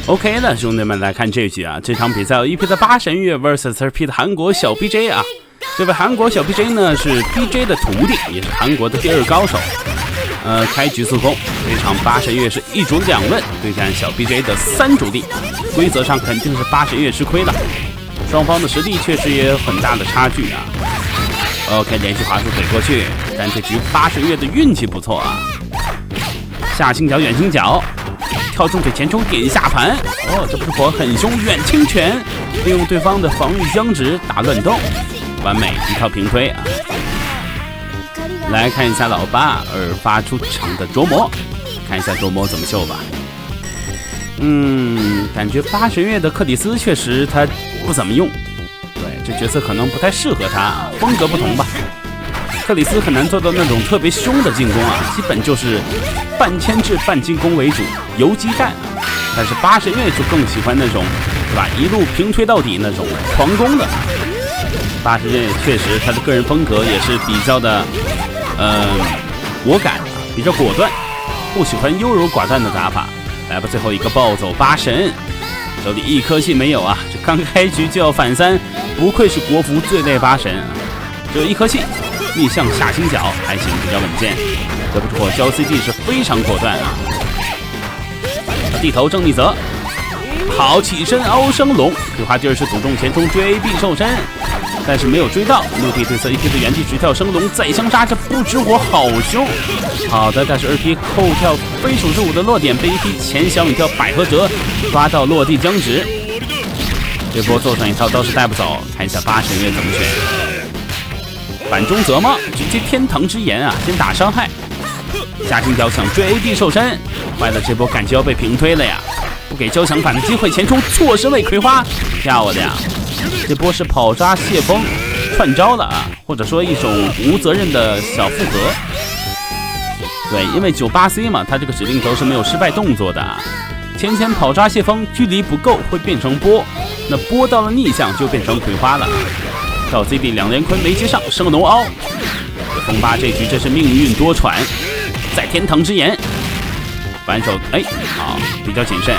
OK 的兄弟们，来看这局啊，这场比赛有1P 的八神月 vs 2P 的韩国小 BJ 啊。这位韩国小 BJ 呢是 BJ 的徒弟，也是韩国的第2高手。开局速攻，这场八神月是1主2问对战小 BJ 的3主力，规则上肯定是八神月吃亏了。双方的实力确实也有很大的差距啊。OK， 连续滑速怼过去，但这局八神月的运气不错啊。下倾角远倾角。跳重腿前冲点下盘，这不是火很凶，远清拳利用对方的防御僵直打乱斗，完美一套平推啊！来看一下老八发出场的琢磨，看一下琢磨怎么秀吧。感觉八神月的克里斯确实他不怎么用，对这角色可能不太适合他，风格不同吧。克里斯很难做到那种特别凶的进攻啊，基本就是半牵制半进攻为主，游击战。但是八神月就更喜欢那种，对吧？一路平推到底那种狂攻的。八神月确实他的个人风格也是比较的，果敢，比较果断，不喜欢优柔寡断的打法。来吧，最后一个暴走八神，手里1颗星没有啊！这刚开局就要反3，不愧是国服最类八神，只有1颗星。逆向下倾角还行，比较稳健。这不火交 CD 是非常果断啊！地头正逆泽，好起身凹升龙，葵花劲儿是赌中前冲追 AB 瘦身，但是没有追到。6P 对侧1P 的原地直跳升龙再相杀，这不知火好凶。好的，但是2P 后跳非属之舞的落点被1P前小米跳百合折抓到落地僵直，这波揍上一套倒是带不走。看一下八神月怎么选。反中泽吗？直接天堂之眼啊！先打伤害，下倾角想追 AD 瘦身，坏了，这波感觉要被平推了呀！不给交响反的机会，前冲错身位葵花，漂亮！这波是跑抓谢风串招了啊，或者说一种无责任的小复合。对，因为98C 嘛，他这个指令头是没有失败动作的啊。前跑抓谢风，距离不够会变成波，那波到了逆向就变成葵花了。到 CD 2连坤没接上，升龙凹。风八这局真是命运多舛，在天堂之眼，反手好，比较谨慎。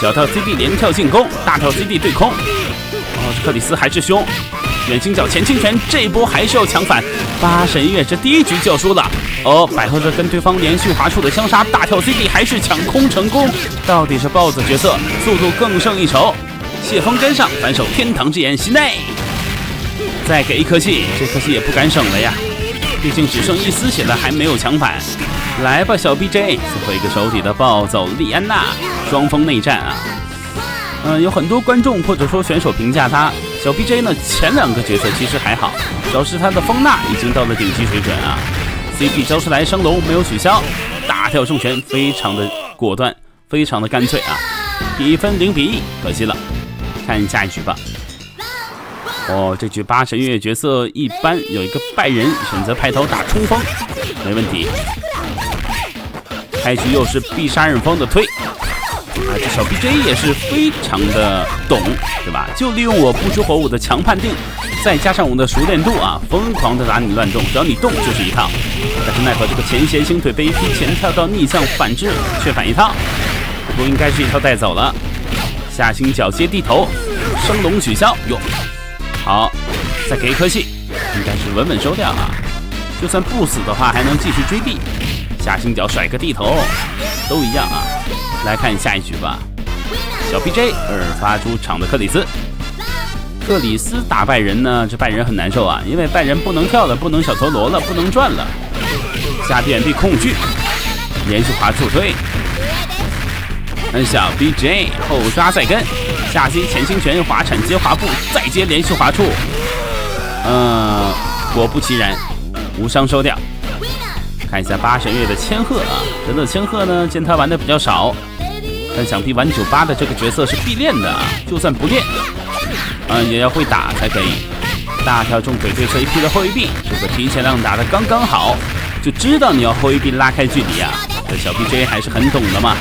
小跳 CD 连跳进攻，大跳 CD 对空。克里斯还是凶，远倾角前倾拳，这波还是要抢反。八神月这第1局就要输了。百合着跟对方连续滑出的相杀，大跳 CD 还是抢空成功。到底是豹子角色速度更胜一筹。谢风跟上，反手天堂之眼袭内。再给1颗星，这颗星也不敢省了呀，毕竟只剩1丝血了，还没有抢反。来吧，小 BJ， 最后一个手底的暴走莉安娜，双峰内战啊。有很多观众或者说选手评价他小 BJ 呢，前2个角色其实还好，主要是他的风纳已经到了顶级水准啊。CP 招出来升龙没有取消，大跳重拳非常的果断，非常的干脆啊。比分0-1，可惜了。看下一局吧。这局八神月角色一般，有一个拜仁选择派头打冲锋，没问题。开局又是必杀刃风的推，这小 BJ 也是非常的懂，对吧？就利用我不知火舞的强判定，再加上我的熟练度啊，疯狂的打你乱动，只要你动就是一套。但是奈何这个前斜星腿被1P前跳到逆向反制，却反一套，不应该是一套带走了。下倾角接地头，升龙取消，好，再给1颗星，应该是稳稳收掉啊。就算不死的话，还能继续追地。下倾角甩个地头，都一样啊。来看下一局吧。小 BJ 发出场的克里斯，克里斯打拜仁呢，这拜仁很难受啊，因为拜仁不能跳了，不能小陀螺了，不能转了。下地远臂控锯，连续滑助推。小 BJ 后抓再跟，下 C 前倾拳滑铲接滑步，再接连续滑触。果不其然，无伤收掉。看一下八神月的千鹤啊，真的千鹤呢，见他玩的比较少，但想必玩98的这个角色是必练的啊，就算不练，也要会打才可以。大跳重腿对侧1P的后1臂，这个提前量打的刚刚好，就知道你要后1臂拉开距离啊。这小 BJ 还是很懂的嘛。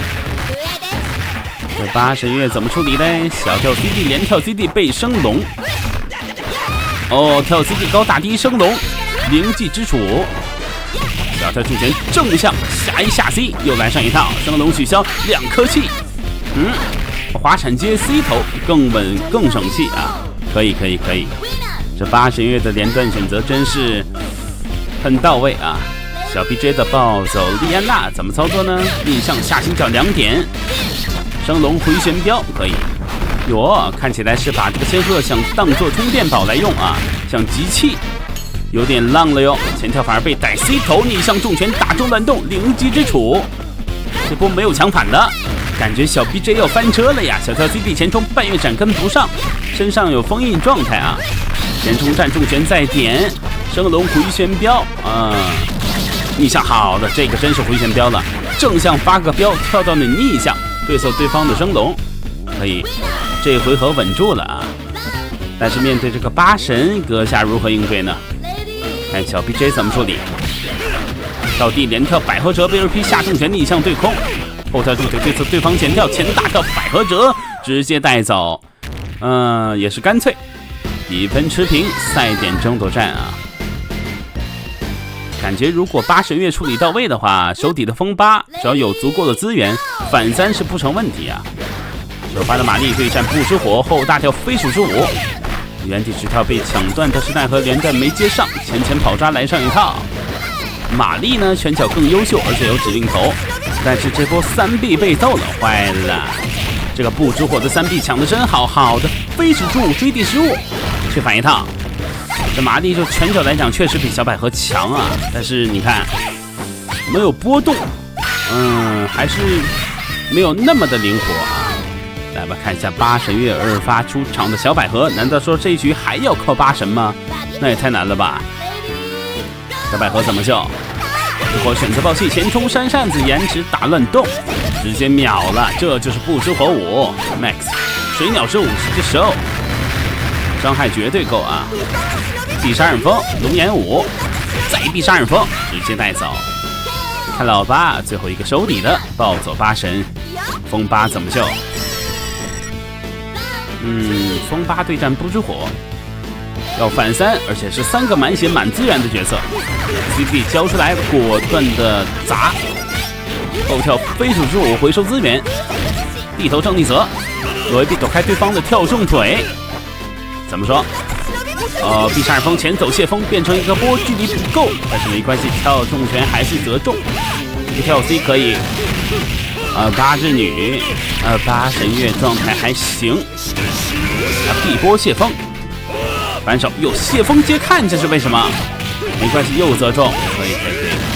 这八神月怎么处理呢？小跳 CD 连跳 CD 被升龙，跳 CD 高打低升龙，灵技之处。小跳重拳正向下 A 下 C， 又来上一套升龙取消2颗气。滑铲接 C 头更稳更省气啊，可以。这八神月的连段选择真是很到位啊。小 BJ 的暴走莉安娜怎么操作呢？逆向下行角2点，升龙回旋镖可以。哟，看起来是把这个仙鹤想当做充电宝来用啊，想集气，有点浪了哟。前跳反而被逮 C 头逆向重拳打中乱动，灵机之处。这波没有抢反的，感觉小 BJ 要翻车了呀！小跳 CD 前冲半月斩跟不上，身上有封印状态啊。前冲战重拳再点，升龙回旋镖啊。逆向好的，这个真是回旋镖了，正向发个镖跳到你逆向，对手对方的升龙，可以，这回合稳住了啊。但是面对这个八神，阁下如何应对呢？看小 BJ 怎么处理。跳地连跳百合折，被2P下重拳逆向对空，后跳重腿对侧对方前跳前大跳百合折，直接带走，也是干脆，比分持平，赛点争夺战啊。感觉如果八神月处理到位的话，手底的风八只要有足够的资源，反3是不成问题啊。首发的玛丽对战不知火，后大跳飞鼠之舞，原地直跳被抢断，但是奈何连段没接上，前跑抓来上一套。玛丽呢拳脚更优秀，而且有指令头，但是这波3B 被揍了，坏了。这个不知火的3B 抢的真好，好的飞鼠之舞追地失误，去反一套。这玛丽就拳脚来讲确实比小百合强啊，但是你看没有波动，还是没有那么的灵活啊。来吧，看一下八神月2发出场的小百合，难道说这一局还要靠八神吗？那也太难了吧。小百合怎么救？之后选择爆气前冲扇扇子延迟打乱动，直接秒了，这就是不知火舞 Max 水鸟之舞直接收，伤害绝对够啊。必杀刃风龙岩舞，再必杀刃风直接带走。看老八最后一个手底的暴走八神，风八怎么救？风八对战不知火，要反3，而且是3个满血满资源的角色。CD 交出来，果断的砸，后跳飞鼠之舞回收资源，地头正逆泽，罗伊比躲开对方的跳重腿。怎么说？必杀刃风前走泄风变成一个波，距离不够，但是没关系，跳重拳还是得中。一跳 C 可以。八之女，八神月状态还行。地波泄风，反手有泄风接看，这是为什么？没关系，又则中，可以，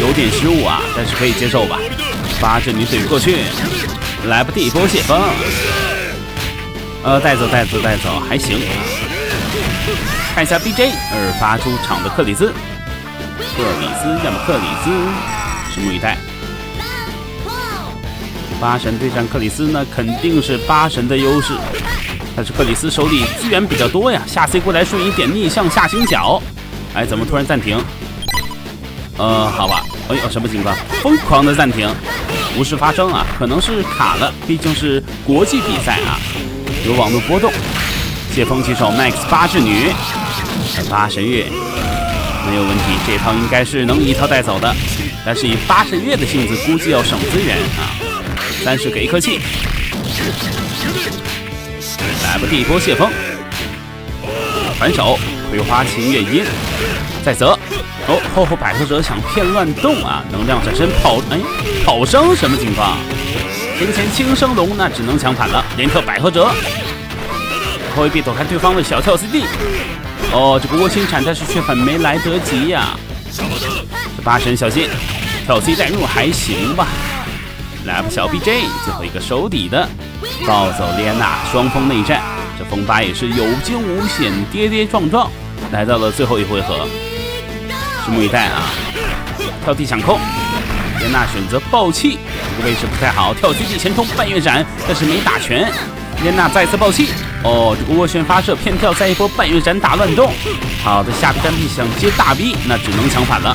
有点失误啊，但是可以接受吧。八之女怼不过去，来吧，地波泄风。带走，还行。看一下 BJ 2发出场的克里斯，要么克里斯，拭目以待。八神对战克里斯呢，肯定是八神的优势，但是克里斯手里资源比较多呀，下 C 过来瞬移点逆向下行角，怎么突然暂停？好吧，什么情况？疯狂的暂停，无事发生啊，可能是卡了，毕竟是国际比赛啊，有网络波动。泄风起手 Max 八智女，八神月没有问题，这套应该是能一套带走的，但是以八神月的性子，估计要省资源啊。30给一颗气，来吧，地波泄风，反手葵花琴月音，再泽后百合折想骗乱动啊，能量转身跑生什么情况？前轻升龙那只能抢反了，连跳百合折。后一臂躲开对方的小跳 CD， 这个窝心铲，但是却很没来得及呀。这八神小心，跳 C 带入还行吧。来吧，小 BJ 最后一个手底的暴走莉安娜，双峰内战，这风八也是有惊无险，跌跌撞撞来到了最后一回合，拭目以待啊。跳地抢空，莉安娜选择爆气，这个位置不太好，跳 CD 前冲半月斩，但是没打全。莉安娜再次爆气，这个涡旋发射偏跳，再一波半月斩打乱动。好的，下 B 单 B 想接大 B， 那只能抢反了。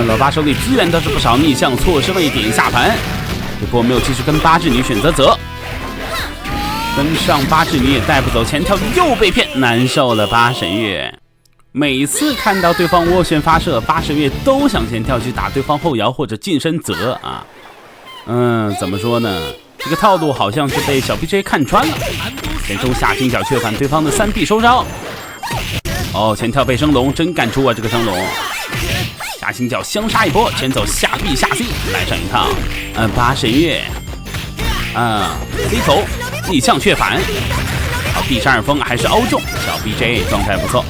老八手里资源倒是不少，逆向错失位点下盘，这波没有继续跟八智女选择泽，跟上八智女也带不走，前跳又被骗，难受了八神月。每次看到对方涡旋发射，八神月都想前跳去打对方后摇或者近身泽啊。怎么说呢？这个套路好像是被小 BJ 看穿了。前冲下心角却反对方的3D 收招。哦，前跳背升龙真敢出啊！这个升龙下心角相杀一波，前走下臂下 C 来上一套。八神月，C 头逆向却反。好，地杀耳风还是凹中，小 BJ 状态不错。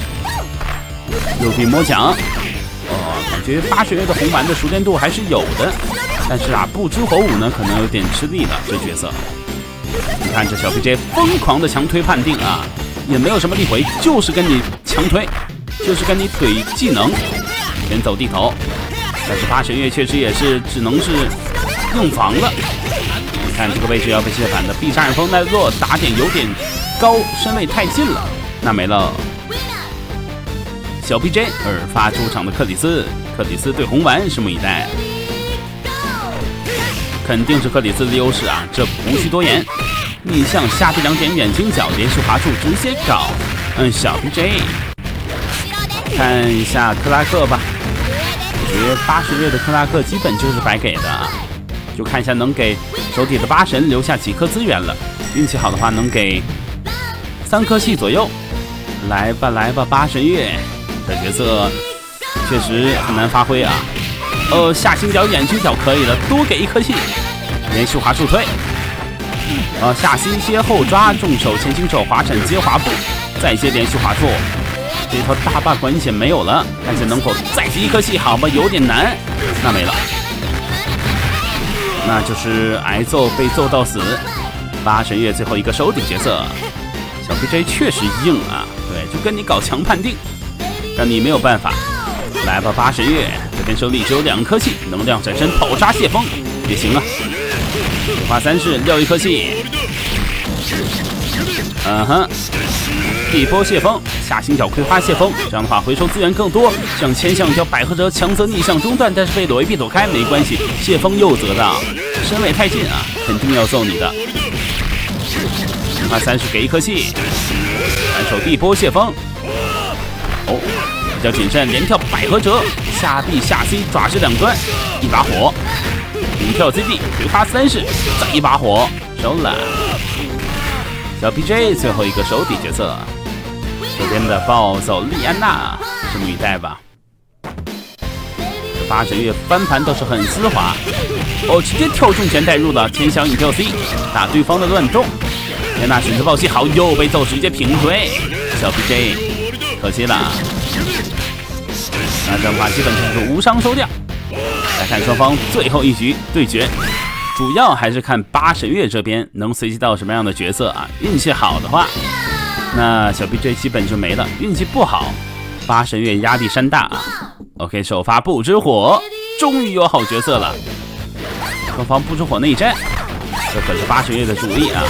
右臂摸奖。感觉八神月的红丸的熟练度还是有的，但是啊，不知火舞呢可能有点吃力了。这角色，你看这小 BJ 疯狂的强推判定啊，也没有什么力回，就是跟你强推，就是跟你怼技能，先走地头。但是八神月确实也是只能是用防了。你看这个位置要被切反的，必杀耳风耐弱，打点有点高，身位太近了，那没了。小 BJ 发出场的克里斯对红丸拭目以待，肯定是克里斯的优势啊，这无需多言。逆向下臂2点远倾角连续滑触直接搞，小 BJ 看一下克拉克吧，我觉得八神月的克拉克基本就是白给的啊，就看一下能给手底的八神留下几颗资源了，运气好的话能给3颗系左右。来吧来吧，八神月。这角色确实很难发挥啊。下心角眼睛角可以了，多给1颗系，连续滑速推。下心歇后抓，重手前行手滑铲接滑步，再接连续滑速。这套大坝管险没有了，看见能否再接1颗系？好吧，有点难，那没了，那就是挨揍被揍到死。八神月最后一个手底角色，小 BJ 确实硬啊，对，就跟你搞强判定。让你没有办法。来吧，八神月，这边手里只有2颗系，能量闪身跑杀谢风也行啊。葵花3式撂1颗系，地波谢风，下行角葵花谢风，这样的话回收资源更多。向前向一条百合折强则逆向中断，但是被躲一避躲开没关系，谢风又得到，身位太近啊，肯定要揍你的。葵花3式给1颗系，反手地波谢风。比较谨慎，连跳百合折，下臂下 C 爪式2端，一把火，连跳 CD 葵花3式，再一把火，收了。小 BJ 最后一个手底角色，这边的暴走莉安娜，拭目以待吧。这八神月翻盘倒是很丝滑，直接跳中前带入了天翔引跳 C， 打对方的乱动。天娜选择暴击，好，又被揍，直接平推。小 BJ 可惜了。那这样的话基本就是无伤收掉。来看双方最后一局对决，主要还是看八神月这边能随机到什么样的角色啊。运气好的话，那小 BJ 基本就没了；运气不好，八神月压力山大啊。OK， 首发不知火，终于有好角色了。双方不知火内战，这可是八神月的主力啊。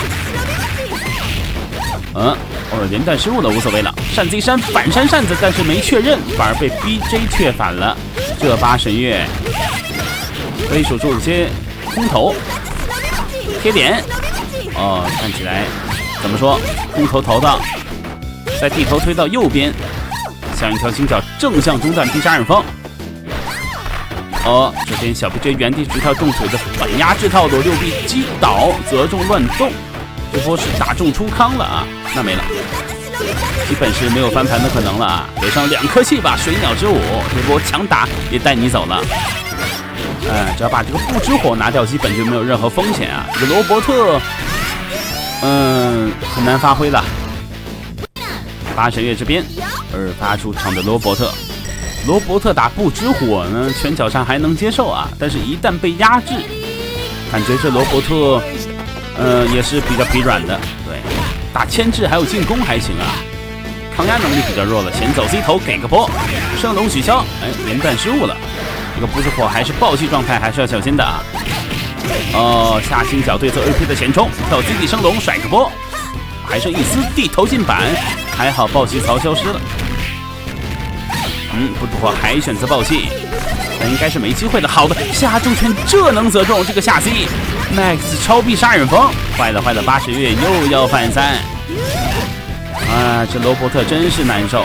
连段失误了，无所谓了。扇 Z 扇反扇扇子，但是没确认，反而被 BJ 确反了。这八神月可以守住些空投贴点。看起来怎么说？空投投到，在地头推到右边，像一条心角正向中断地杀耳风。这边小 BJ 原地直跳重腿的反压制套路，6臂击倒则中乱动。这波是打中出康了啊，那没了，基本是没有翻盘的可能了啊。给上2颗系吧，水鸟之舞，这波强打也带你走了。只要把这个不知火拿掉，基本就没有任何风险啊。这个罗伯特，很难发挥了。八神月这边发出场的罗伯特打不知火呢，拳脚上还能接受啊，但是一旦被压制，感觉这罗伯特。也是比较疲软的，对，打牵制还有进攻还行啊，抗压能力比较弱了。先走 C 头给个波，圣龙取消，连段失误了。这个不是火还是暴击状态，还是要小心的啊。下心角对侧 AP 的前冲，跳 CD 升龙甩个波，还剩一丝地头进板，还好暴击槽消失了。不是火还选择暴击，那应该是没机会的。好的，下重拳这能则中，这个下 C。Max 超必杀人风，坏了，八神月又要反3这罗伯特真是难受，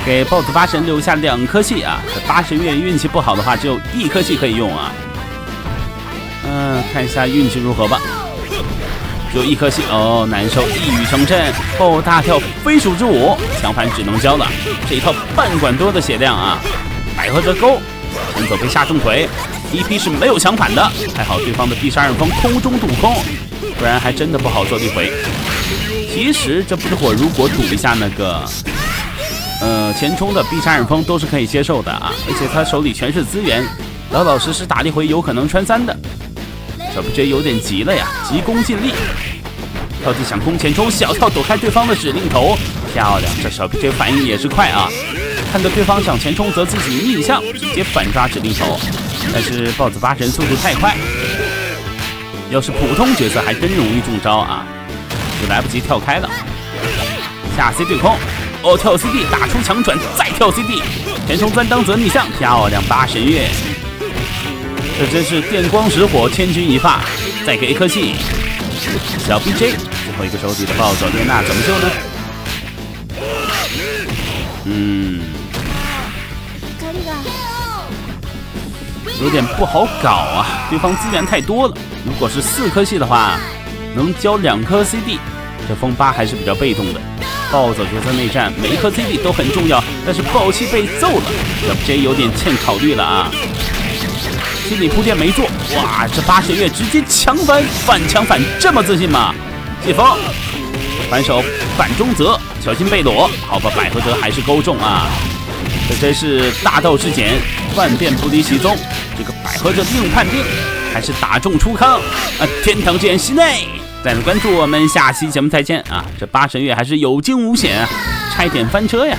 给 BOSS 八神留下2颗系啊。这八神月运气不好的话，只有1颗系可以用啊。看一下运气如何吧。只有1颗星哦，难受，一语成谶。后大跳飞鼠之舞，强盘只能交了，这一套半管多的血量啊！百合折钩，前走被下重腿，1P是没有强盘的，还好对方的必杀刃锋空中渡空，不然还真的不好做1回。其实这不是火，如果赌一下那个前冲的必杀刃锋都是可以接受的啊，而且他手里全是资源，老老实实打1回有可能穿3的。小 BJ 有点急了呀，急功近利，跳地想空前冲，小跳躲开对方的指令头，漂亮！这小 BJ 反应也是快啊，看到对方想前冲，则自己逆向直接反抓指令头，但是豹子8神速度太快，要是普通角色还真容易中招啊，就来不及跳开了。下 C 对空，哦，跳 CD 打出强转，再跳 CD， 前冲钻裆则逆向，漂亮8神月！这真是电光石火，千钧一发。再给1颗气，小 BJ 最后一个手底的暴走，列娜怎么救呢？有点不好搞啊，对方资源太多了。如果是4颗系的话，能交2颗 CD， 这风8还是比较被动的。暴走角色内战，每1颗 CD 都很重要，但是暴气被揍了，小 BJ 有点欠考虑了啊。心理铺垫没做，哇！这8神月直接强反强反，这么自信吗？解封，反手反中则，小心被裸。好吧，百合折还是勾中啊！这真是大道至简，万变不离其宗。这个百合折硬判定，还是打中出康啊！天堂之眼西内，再次关注我们，下期节目再见啊！这8神月还是有惊无险，差一点翻车呀！